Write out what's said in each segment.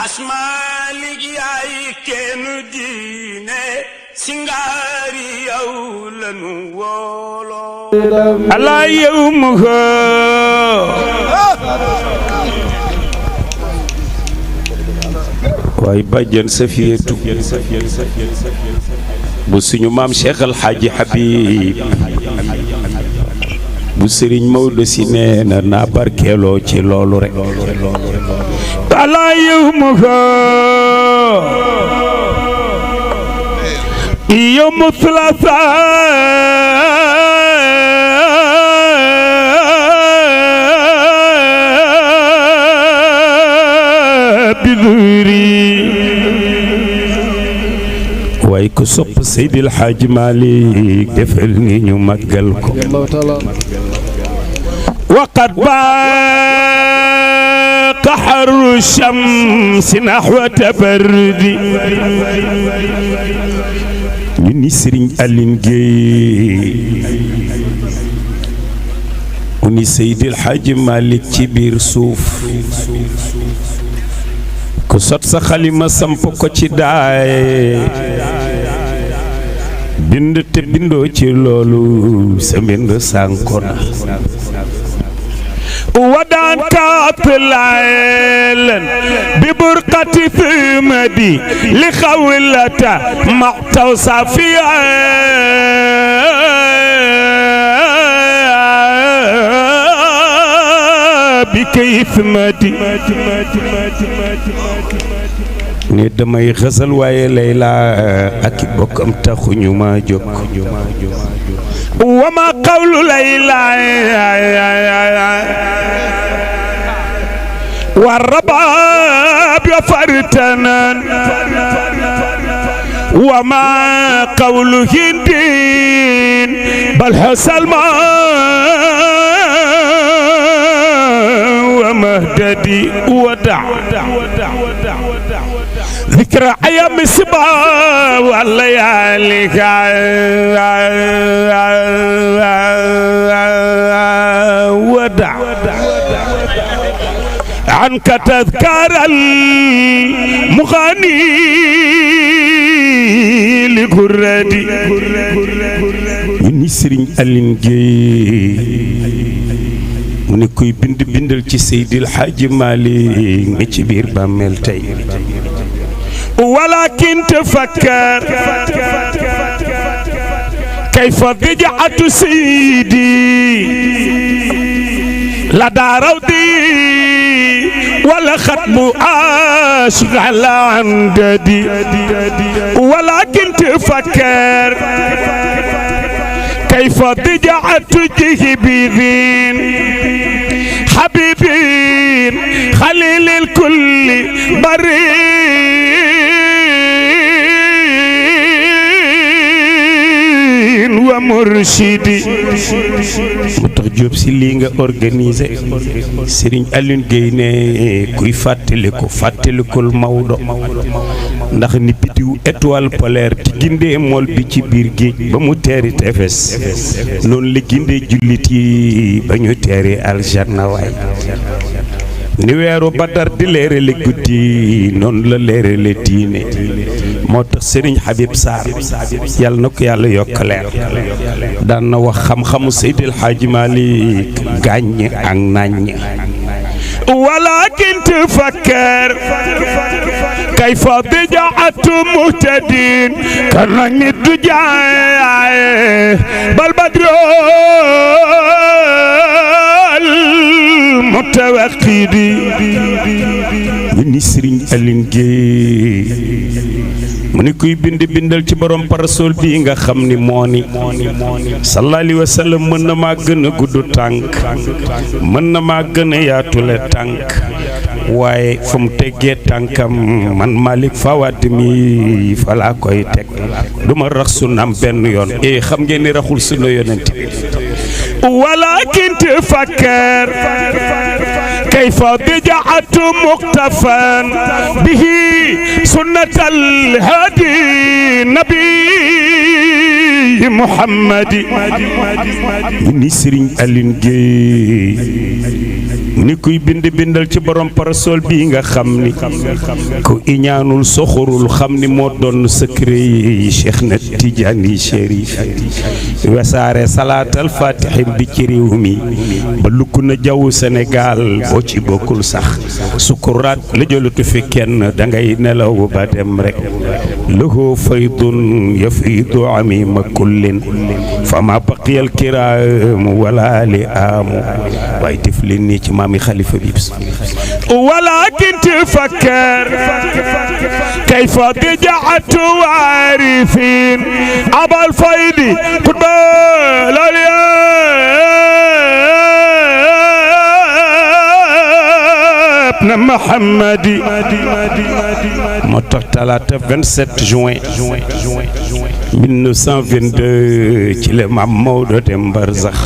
asmaalik yaay kenn diine singaari yow lanu wooloo ala yow mu waay bàjjen Safiyatu bu suñu maam Cheikh El Hadji Habib bu Sëriñ Maodo si nee na naa barkeeloo ci loolu rek ala yow mu yawmu thulatha waaye ku sopp Seydil Hadji Malick defal ni ñu màggal ko waqad baaqa harru shamsi nahwa tabardi ñu ni Serigne Aline Gueye mu ni Seydil Hadji Malick ci biir suuf ku sot sa xalima samp ko ci daay bind te bindoo ci loolu sa mbind sànko na ودان كاطلال ببرقة ثمدي لخولة معتصى فيها بكيف مدي ne damay xasal waaye Layla ak bokkam taxuñu ma jóg wa ma qawlu Layla wa rabab ya fartanan wa ma qawlu hindin bal hasalma wa mahdadi wada ذكرى أيام الصبا والليالي ودع عنك تذكار المغني لقردي من Serigne Aline Gueye mu ne koy bind bindal ci Seydil Hadji Malick nga ci biir bàmmeel tey ولكن تفكر كيف ضجعت سيدي لدى روضي ولا ختم أشغل عن ددي ولكن تفكر كيف ضجعت جهبذين حبيبين خليل الكل بريء wa murshidi mu tax Jóob si lii nga organisé Serigne Aline Gueye ne kuy fàttalikul Maodo ndax ni bitiw étoile polaire di gindee mool bi ci biir géej ba mu teeri tefes noonu la gindee jullit yi ba ñu teeri aljanna waay ni weeru Badar di leerale guddi noonu la leerale diine moo tax Serigne Habib Sarr yàlla na ko yàlla yokk leer daan na wax xam-xamu Seydil Hadji Malick gàññ ak naññ ولكن تفكر كيف ضجعت مهتدين كرن الدجاء بل بدر المتوقد من Serigne Aline Gueye mu ni kuy bindal ci borom parasol bi nga xam ni moo ni sallallahu alayhi wa sallam mën na maa gën a gudd tànk mën na maa gën a yaatule tànk waaye fu mu teggee tànkam man Malick Fawad mi fa laa koy teg du ma rax sunnaam benn yoon xam ngeen ni raxul sunna yonent walakin tafakkar كيف ضجعت مقتفا به سنة الهادي نبي محمد من Serigne Aline Gueye ni kuy bind bindal ci borom parasol bii nga xam ni ku iñaanul soxorul xam ni moo doon secret yi Cheikh na Tidiane Chérif wesaare salaatal fatihim bi ci réew mi ba lugg na jaww Sénégal boo ci bokkul sax sukuraat la jëlatu fi kenn dangay nelaw ba dem rek lahu faydun yafiidu amima kullin fa ma baqiyal kiraam wala li aamu waaye def leen nii ci maami xalifa bi walakin tafakkar kayfa dija'at waarifin abal faydi qutbal na Muhammadi moo tax talaata 27 juin 1922 ci la Maam Maodo dem Barzax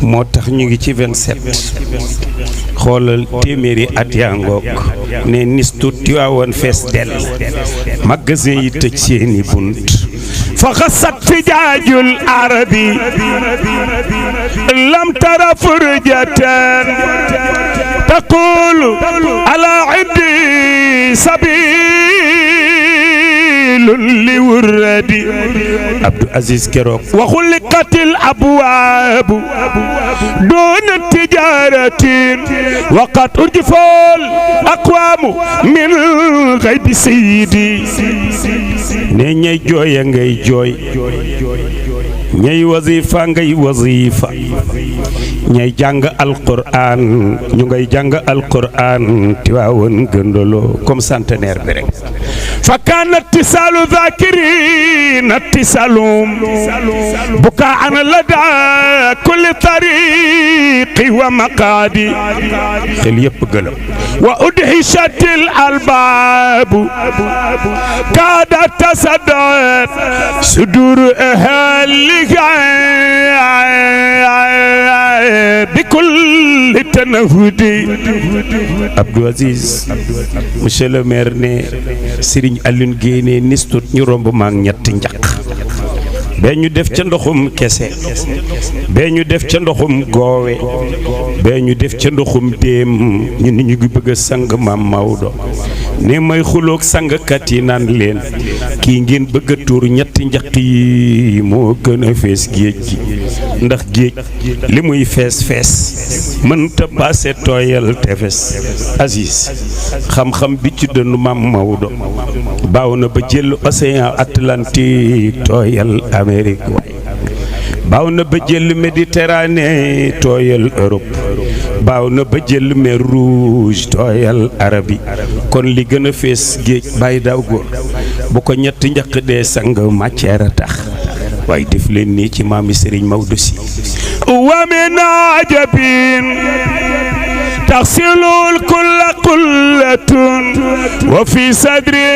moo tax ñu ngi ci 27 xoolal téeméeri at yaa ngoog ne nistu Tiwaawan fees dell magasin yi tëj seeni bunt fa xasat fijaajul arabi lam tara furjatan taqulu ala iddi sabilun li wurradi Abdou Aziz Keroog waxul liqatil abwaabu doona tijaratin waqad urjifal aqwaamu min xaybi sayidi ne ñay jooya ngay jooy ñay wazifa ngay wazifa ñay jàng alquran ñu ngay jàng alquran Tiwaawan gëndaloo comme centenaire bi rek fa kaana ittisaalu zaakiriin ittisaalum bukaan lada kulli tariqi wa maqaadi xel yëpp gëlëm wa udhishatil albaabu kaada tasaddat sudur ahliha bi kulli tanahudi Abdou Aziz monsieur le maire ne Serigne Alioune Guèye ne nistut ñu romb maak ñetti njaq bee ñu def ca ndoxum kese bee ñu def ca ndoxum goowe bee ñu def ca ndoxum déem ñu ni ñu ngi bëgg a sang Maam Maodo ne may xuloog sangkat yi naan leen kii ngeen bëgg a tuur ñetti njaq yi moo gën a fees géej gi ndax géej li muy fees fees mënta paase tooyal tefes Aziz xam-xam bi ci dënnu Maam Maodo baaw na ba jël océan Atlantique tooyal Amérique waay baaw na ba jël Méditerranée tooyal Europe baaw na ba jël mer Rouge tooyal Arabie kon li gën a fees géej bàyyi daaw góor bu ko ñetti njaq dee sang matière a tax waaye def leen nii ci maami Serigne Maodo Sy wa min ajabin taxsilul kulla qullatun wa fi sadri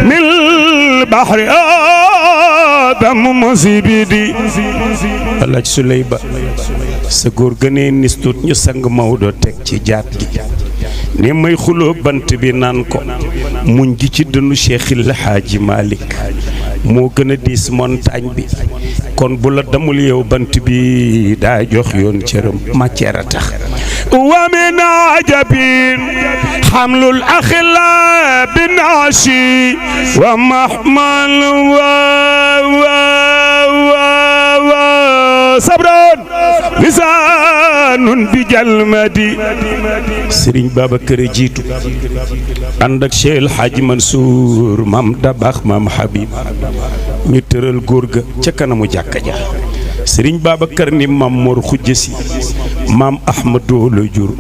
min bahri adam musibidi Alaaji Suley Ba sa góor gënee nistut ñu sang Maodo teg ci jaat gi ne may xuloo bant bi naan ko muñ gi ci dënnu Cheikhil Haaji Malick moo gën a diis montagne bi kon bu la damul yow bant bi daa jox yoon cëram matière a tax wa min ajabin hamlul akhila binashi wa mahmal wa sabron lisaanun bi jalmadi Serigne Babacar jiitu ànd ak Cheikh El Hadji Mansour Maam Dabax Maam Habib ñu tëral góor ga ca kanamu jàkka ja Serigne Babacar ni Maam Mor Khoudia Sy Maam Ahmadou la jur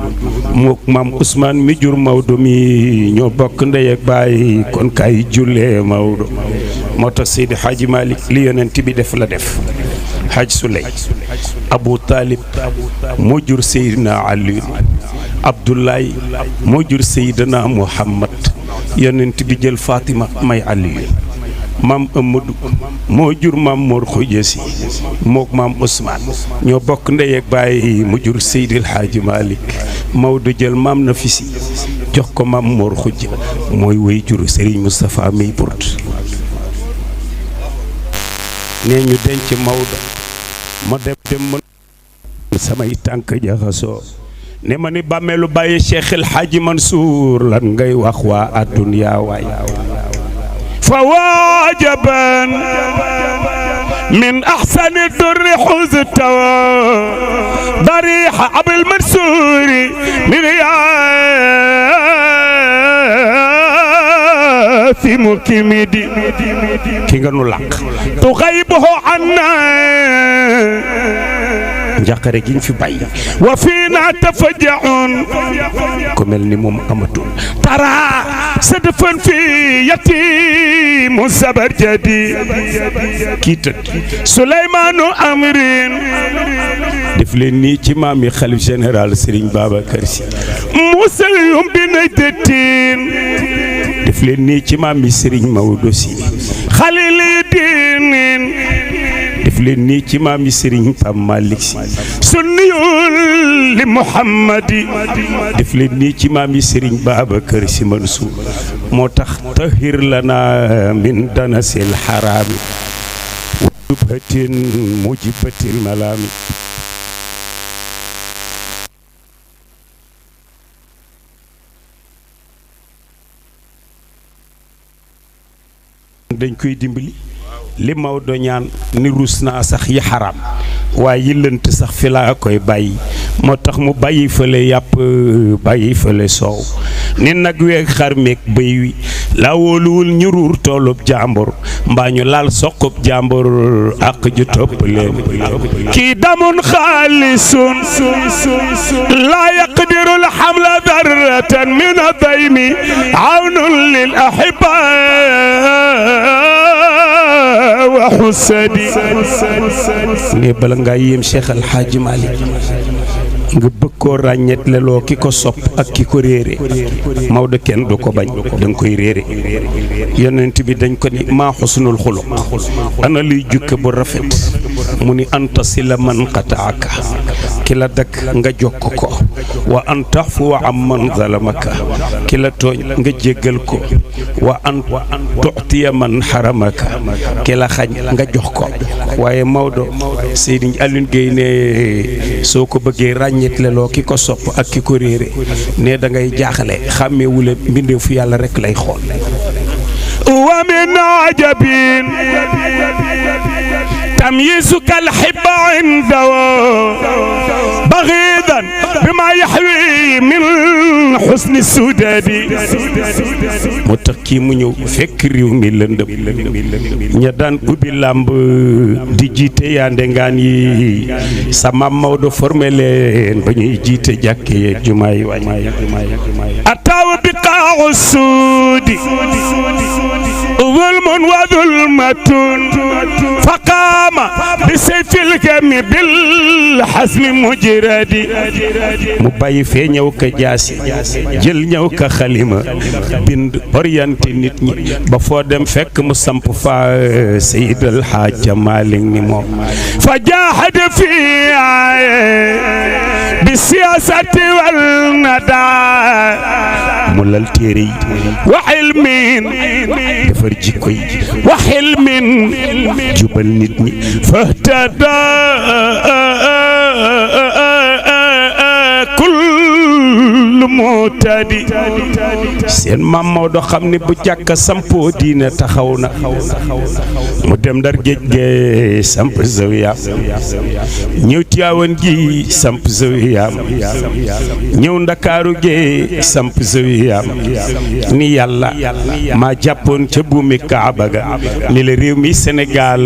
mook Maam Ousmane mi jur Maodo mi ñoo bokk ndey ak baay kon kay jullee Maodo moo tax Seydi Hadji Malick li yonent bi def la def Hadj Souley Abou Talib moo jur Seydina Ali Abdoulaye moo jur Seydina Muhammad yonent bi jël Fatima may Ali Maam Amadou moo jur Maam Mor Khoudia Sy mook Maam Ousmane ñoo bokk ndey ak baay mu jur Seydil Hadji Malick Maodo jël Maam Nafisi jox ko Maam Mor Khoudia mooy way jur Serigne Moustapha miy Bourt nee ñu denc Maodo ma dem ma samay tànk jaxasoo ne ma ni bàmmeelu bàyyi Cheikh El Hadji Mansour lan ngay wax waa adduniya waay fa waajaban min ahsani durri xuzta dariha abul mansouri min fi mukimidi ki nga nu làq tuxaybuhu anna njàqare giñ fi bàyyi wa fiina tafajaun ku mel ni moom amatul tara sadfan fi yatimu sabarjadi kii tëdd Souleymanu Amrin def leen nii ci maam yi xalif général Serigne Babacar Sy Moussa yum bi nay dëttiin def leen nii ci maam yi Serigne Maodo Sy xalil yi diinin def leen nii ci maam yi Serigne Pam Malick Sy sunniyul li Muhammadi def leen nii ci maam yi Serigne Babacar Sy Mansour moo tax tahir lana min danasil harami wa dubhatin mujibatil malami dañ koy dimbali li Maodo ñaan ni ruus naa sax yi xaram waaye yi lënt sax fi laa koy bàyyi moo tax mu bàyyi fële yàpp bàyyi fële soow ni nag weeg xar meeg bëy wi laa wóoluwul ñu ruur toolub jàmbur mbaa ñu laal soqub jàmbur ak ju topp leen kii damun xaalisun laa yaqdiru l xamla darratan min adaymi awnun lil ahiba wa xusadi ne bala ngaa yéem Cheikh El Hadji Malick nga bëgg koo ràññet leloo ki ko sopp ak ki ko réere Maodo kenn du ko bañ da nga koy réere yonent bi dañ ko ni maa xusnul xuluq ana luy jukke bu rafet mu ni anta sila man qataaka ki la dakk nga jokk ko wa an taxfuwa am man zalamaka ki la tooñ nga jéggal ko wa an tuxtiya man xaramaka ki la xañ nga jox ko waaye Maodo Serigne Alioune Gueye ne soo ko bëggee ràññet leloo ki ko sopp ak ki ko réere ne da ngay jaaxle xàmmeewule mbindeefu yàlla rek lay xool wa min ajabin تمييزك الحب عنده بغيضا بما يحوي من حسن السداد متكي mu ñëw fekk réew mi lëndëm ña daan ubbi làmb di jiite yaande ngaan yi sa maam Maodo formé leen ba ñuy jiite jàkke yeeg jumaa yi ataaw biqaa'u suudi ظلم وظلمة فقام بسيف الكم بالحسم مجرد mu bàyyi fee ñëw ka jaasi jël ñëw ka xalima bind orienté nit ñi ba foo dem fekk mu samp fa Seydi El Hadji Malick ni moom fa jaahad fi bi siyaasati wal nada mu lal téere yi wa ilmin defar jikko yi wa xilmin jubal nit ñi fahtada kullu mutadi seen maam Maodo xam ne bu jàkka sampoo diine taxaw na mu dem Ndar géej ge samp zawiyaam ñëw Tiwaawan gi samp zawiyaam ñëw Ndakaaru ge samp zawiyaam ni yàlla maa jàppoon ca buumi Kaaba ga ni la réew mi Sénégal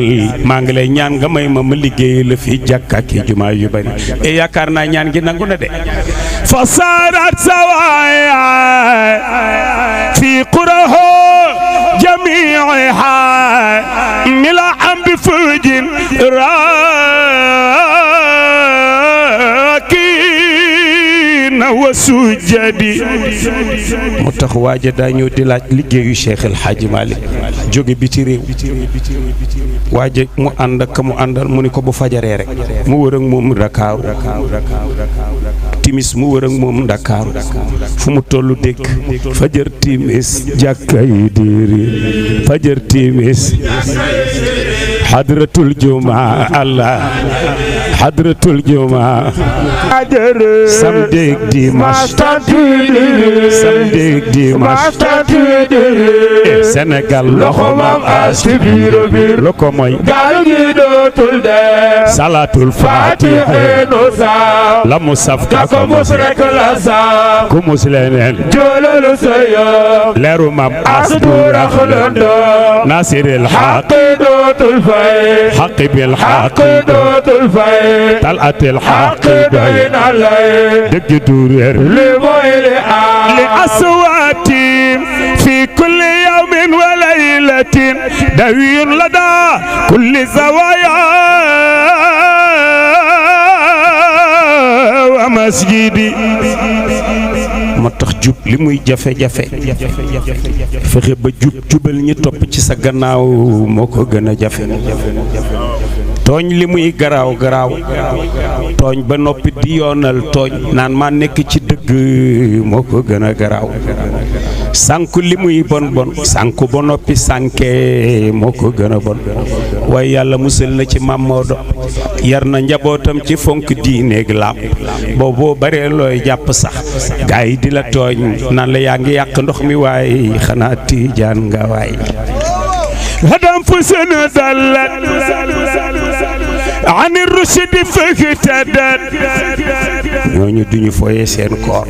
maa ngi lay ñaan nga may ma liggéey la fi jàkka ki jumaa yu bari e yaakaar naa ñaan gi nangu na de fa saarat sawaaya fi quraho jamiiha mila am bi fujin raakina wa sujadi mu tax waaja daa ñëw di laaj liggéeyu Cheikh El Hadji Malick jóge biti réew waaja mu ànd ak mu àndal mu ni ko bu fajaree rek mu wër ak moom Dakar timis mu wër ak moom Ndakaaru fu mu tollu dégg fajar timis jàkka yi diiri fajar timis hadratul juma Allah hadratul juma samedi dimanche samedi dimanche Sénégal loxo maam as ci biir lo ko mooy gaal gi dootul dee salatul fatiha no sa la mu saf ka ko mus rek la sa ku mus leneen jololu sayo leeru maam as du raxlando nasiril haq dootul fay haq bil haq dootul fay talatil haq doy na lay dëgg du réer li mooy li aswaati fi kulli yawmin wa laylatin dawiyun lada kulli zawaya wa masjidi moo tax jub li muy jafe-jafe fexe ba jubal ñi topp ci sa gannaaw moo ko gën a jafe tooñ li muy garaaw tooñ ba noppi di yoonal tooñ naan maa nekk ci dëgg moo ko gën a garaaw sànku li muy bon sànku ba noppi sànke moo ko gën a bon waaye yàlla musal na ci Maam Maodo yar na njabootam ci fonk diineeg laam booboo bare looy jàpp sax gaa yi di la tooñ naan la yaa ngi yàq ndox mi waaye xanaa tiijaan nga waay hadam fu sunu dallat ani rushdi fahtadat ñooñu duñu foye seen koor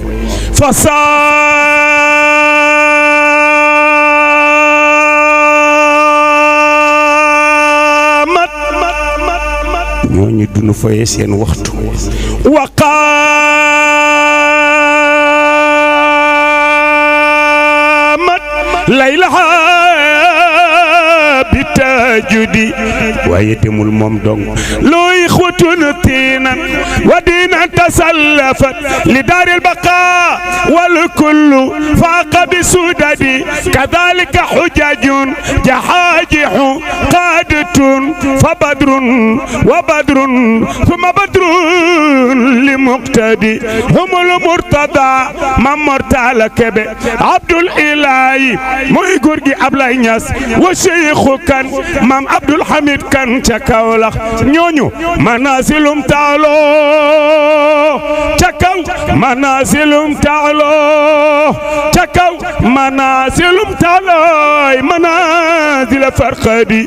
fasamat ñooñu duñu foye seen waxtu waqamat laylaha bitajudi waaye demul moom dong loo ixwatun tiinan wa diinan tasallafat li daaril baqa wal kullu faaqa bi sudadi kadhalika xujajun jahaajixu qaadatun fa badrun wa badrun thumma badrun li muqtadi humul murtada mam mortala kebe abdul ilahi mooy góor gi Ablaye Niass wa cheikhu kan mam Abdul Hamid kan ca Kaolack ñooñu manasilum taalo ca kaw manasilum taalo ca kaw manasilum taalo manasil farqadi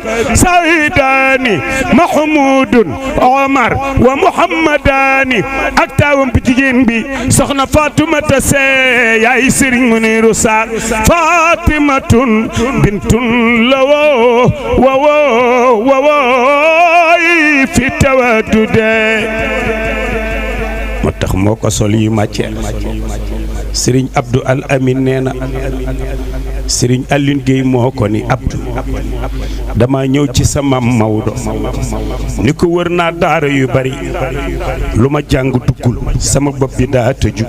saydani mahmudun omar wa muhammadani ak taawam bi jigéen bi soxna fatumata see yaay Sëriñ Muniru Saar fatimatun bintun lawo wawo fi tawaddude moo tax moo ko sol yu matière Sëriñ Abdou Al Amin nee na Sëriñ Alioune Guèye moo ko ni Abdou dama ñëw ci sa Maam Maodo ni ko wër naa daara yu bari lu ma jàng duggul sama bopp bi daa tëju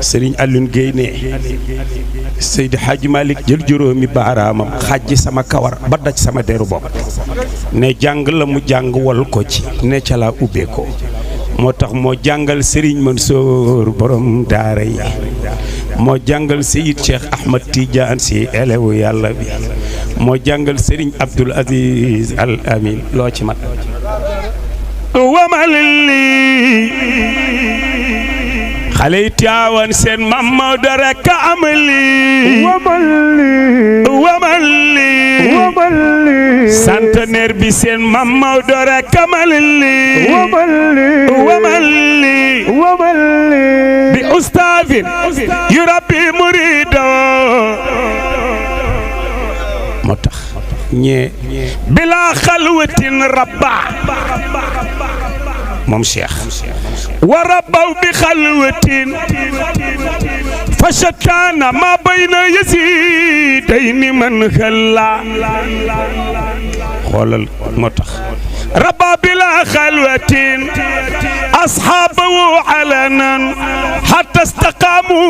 Sëriñ Alioune Guèye ne Seydi Hadji Malick jël juróomi baaraamam xàjji sama kawar ba daj sama deru bopp ne jàng la mu jàng wol ko ci ne ca laa ubbee ko moo tax moo jàngal Serigne Mansour borom daara yi moo jàngal Seyid Cheikh Ahmad Tidiane si elewu yàlla bi moo jàngal Serigne Abdoul Aziz Al Amin loo ci mat wamalli xale yi Tiwaawan seen Maam Maodo rekk am lii wamalli centenaire bi seen Maam Maodo rekk am lii wamalli bi ustaazin yu rabbi murido moo tax ñee bila xalwatin rabba moom Cheikh wa rabbaw bi xalwatin fa shataana ma bayna yasidayni man xalla xoolal moo tax rabba bila xalwatin asxaabahu alanan hatta istaqaamu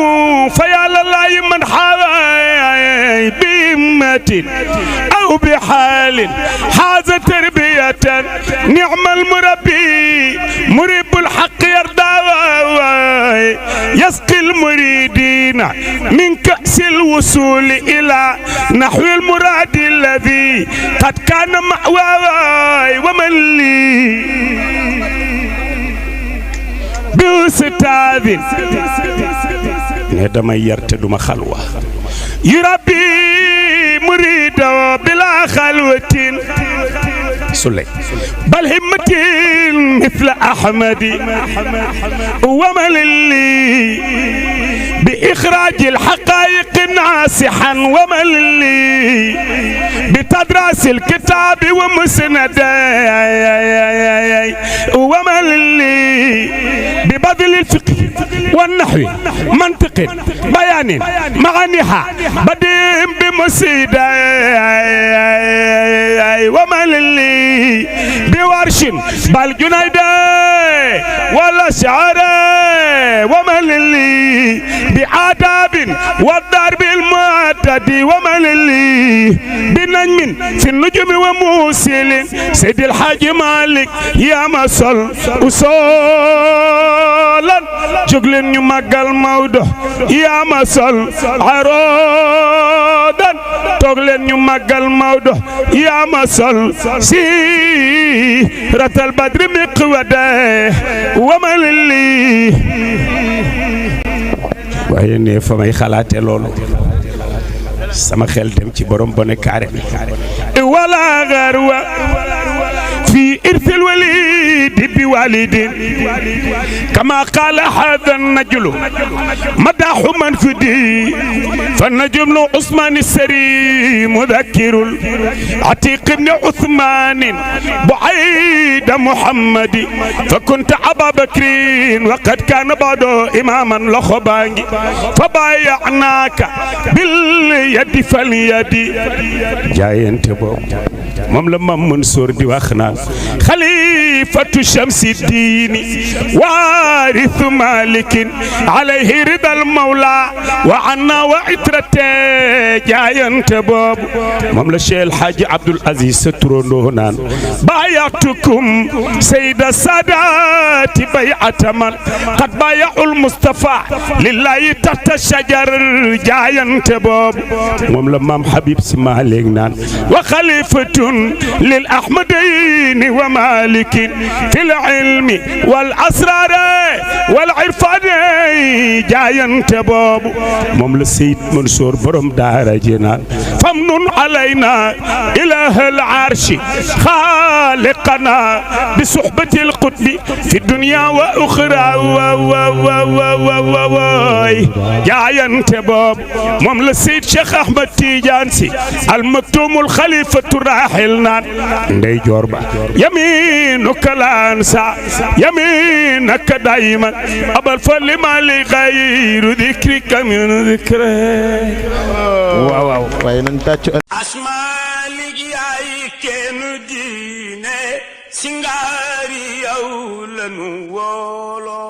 fa ya lillahi man xaaway bi himmatin aw bi xaalin xaaza tarbiyatan ni'mal murabbi مريب الحق يرضى يسقي المريدين من كأس الوصول إلى نحو المراد الذي قد كان مأواي ومن لي بأستاذ ندم يرتدم خلوة يربي مريده بلا خلوة سلي بل همة مثل أحمد ومن لي بإخراج الحقائق ناصحا ومن لي بتدرس الكتاب ومسنده ومن لي ببذل الفقه والنحو منطق بيان معانيها بديم بمسيدة ومن لي بورش بل جنيدة ولا شعر ومن لي بآداب والضرب المعتد ومن لي بنجم في النجم وموسل سيد الحاج مالك يا مصل أصولا جغلن يمقل موضوع يا مصل عرودا تغلن يمقل موضوع يا مصل سيرة البدر مقودة ومن لي waaye ne fa may xalaate loolu sama xel dem ci borom bone kaare wala garwa في إرث الوليد بوالد كما قال هذا النجل مداح من فدي فالنجم عثمان السري مذكر عتيق بن عثمان بعيد محمد فكنت أبا بكر وقد كان بعده إماما لخباني فبايعناك باليد فاليد جاي انت بو moom la Mam Mansour di wax naan xalifatu shamsi diini waarithu malikin alayhi ridal mawla wa anna wa itrate jaayante boobu moom la Cheikh El Hadji Abdoul Aziz sa turandoo naan baayatukum sayda sadati bay'ata man qad baaya'ul Mustafa lillahi tahta shajar jaayante boobu moom la Mam Habib si Malick naan wa xalifatun للأحمدين ومالك في العلم والأسرار والعرفان جاين تباب موم السيد منصور برم دار جنان فمن علينا إله العرش خالقنا بصحبة القطب في الدنيا وأخرى جاين تباب موم السيد شيخ أحمد تيجانسي المكتوم الخليفة الراحل ndey joor ba yaminuka lansa yaminaka daiman abal fali mali ghayru dhikrika min dhikra waaw way nan taccu asmali ay ken diine singari yow lanu wolo